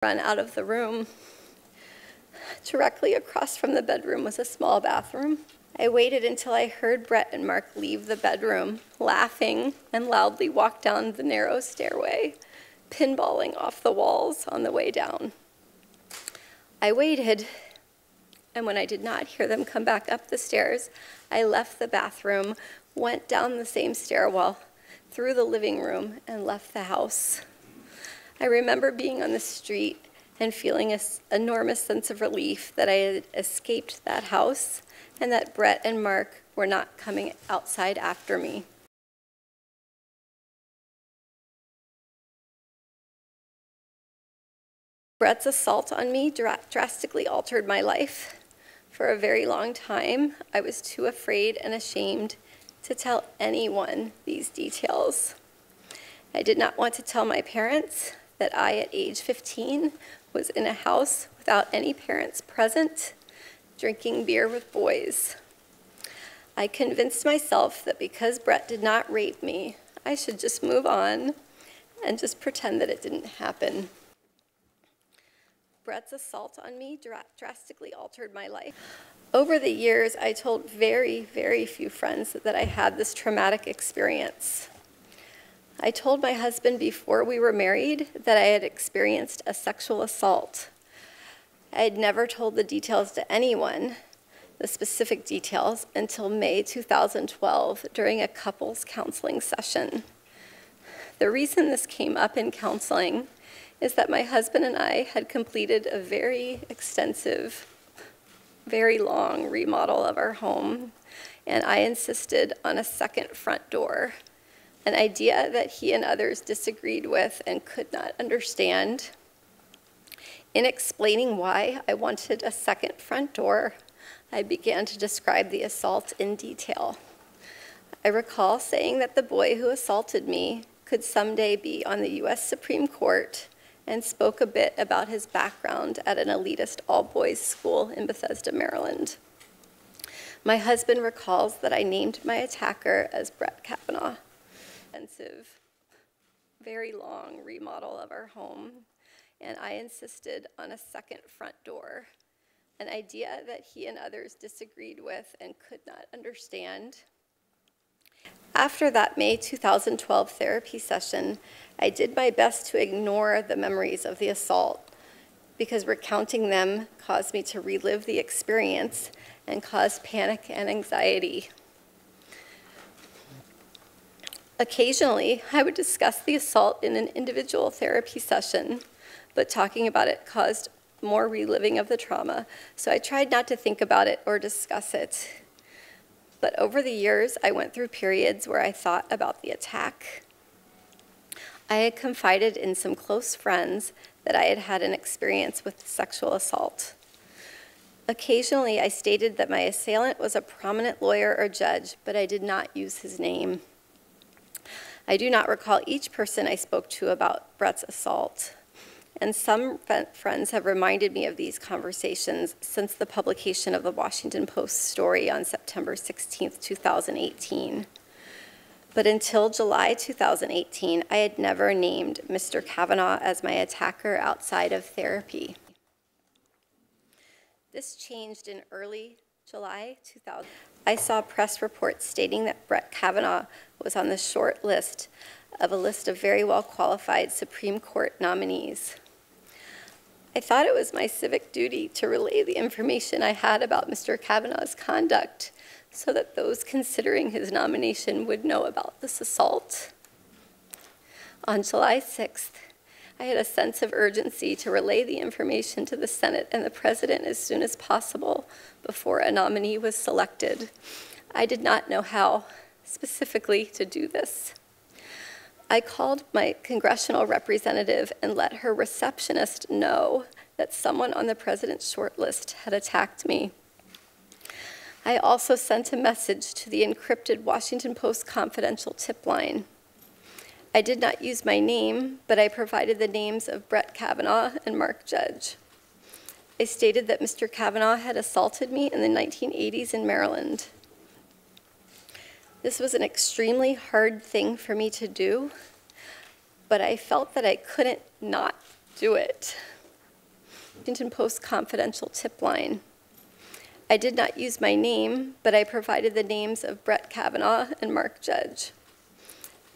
Run out of the room. Directly across from the bedroom was a small bathroom. I waited until I heard Brett and Mark leave the bedroom, laughing, and loudly walk down the narrow stairway, pinballing off the walls on the way down. I waited, and when I did not hear them come back up the stairs, I left the bathroom, went down the same stairwell, through the living room, and left the house. I remember being on the street and feeling an enormous sense of relief that I had escaped that house and that Brett and Mark were not coming outside after me. Brett's assault on me drastically altered my life. For a very long time, I was too afraid and ashamed to tell anyone these details. I did not want to tell my parents that I, at age 15, was in a house without any parents present, drinking beer with boys. I convinced myself that because Brett did not rape me, I should just move on and just pretend that it didn't happen. Brett's assault on me drastically altered my life. Over the years, I told very, very few friends that I had this traumatic experience. I told my husband before we were married that I had experienced a sexual assault. I had never told the details to anyone, the specific details, until May 2012 during a couples counseling session. The reason this came up in counseling is that my husband and I had completed a very extensive, very long remodel of our home, and I insisted on a second front door, an idea that he and others disagreed with and could not understand. In explaining why I wanted a second front door, I began to describe the assault in detail. I recall saying that the boy who assaulted me could someday be on the U.S. Supreme Court, and spoke a bit about his background at an elitist all-boys school in Bethesda, Maryland. My husband recalls that I named my attacker as Brett Kavanaugh. Extensive, very long remodel of our home, and I insisted on a second front door, an idea that he and others disagreed with and could not understand. After that May 2012 therapy session, I did my best to ignore the memories of the assault because recounting them caused me to relive the experience and caused panic and anxiety. Occasionally, I would discuss the assault in an individual therapy session, but talking about it caused more reliving of the trauma, so I tried not to think about it or discuss it. But over the years, I went through periods where I thought about the attack. I had confided in some close friends that I had had an experience with sexual assault. Occasionally, I stated that my assailant was a prominent lawyer or judge, but I did not use his name. I do not recall each person I spoke to about Brett's assault, and some friends have reminded me of these conversations since the publication of the Washington Post story on September 16, 2018. But until July 2018, I had never named Mr. Kavanaugh as my attacker outside of therapy. This changed in early July 2000. I saw press reports stating that Brett Kavanaugh was on the short list of a list of very well-qualified Supreme Court nominees. I thought it was my civic duty to relay the information I had about Mr. Kavanaugh's conduct so that those considering his nomination would know about this assault. On July 6th, I had a sense of urgency to relay the information to the Senate and the President as soon as possible before a nominee was selected. I did not know how specifically to do this. I called my congressional representative and let her receptionist know that someone on the President's shortlist had attacked me. I also sent a message to the encrypted Washington Post confidential tip line. I did not use my name, but I provided the names of Brett Kavanaugh and Mark Judge. I stated that Mr. Kavanaugh had assaulted me in the 1980s in Maryland. This was an extremely hard thing for me to do, but I felt that I couldn't not do it. Washington Post confidential tip line. I did not use my name, but I provided the names of Brett Kavanaugh and Mark Judge.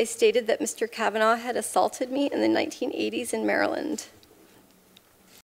I stated that Mr. Kavanaugh had assaulted me in the 1980s in Maryland.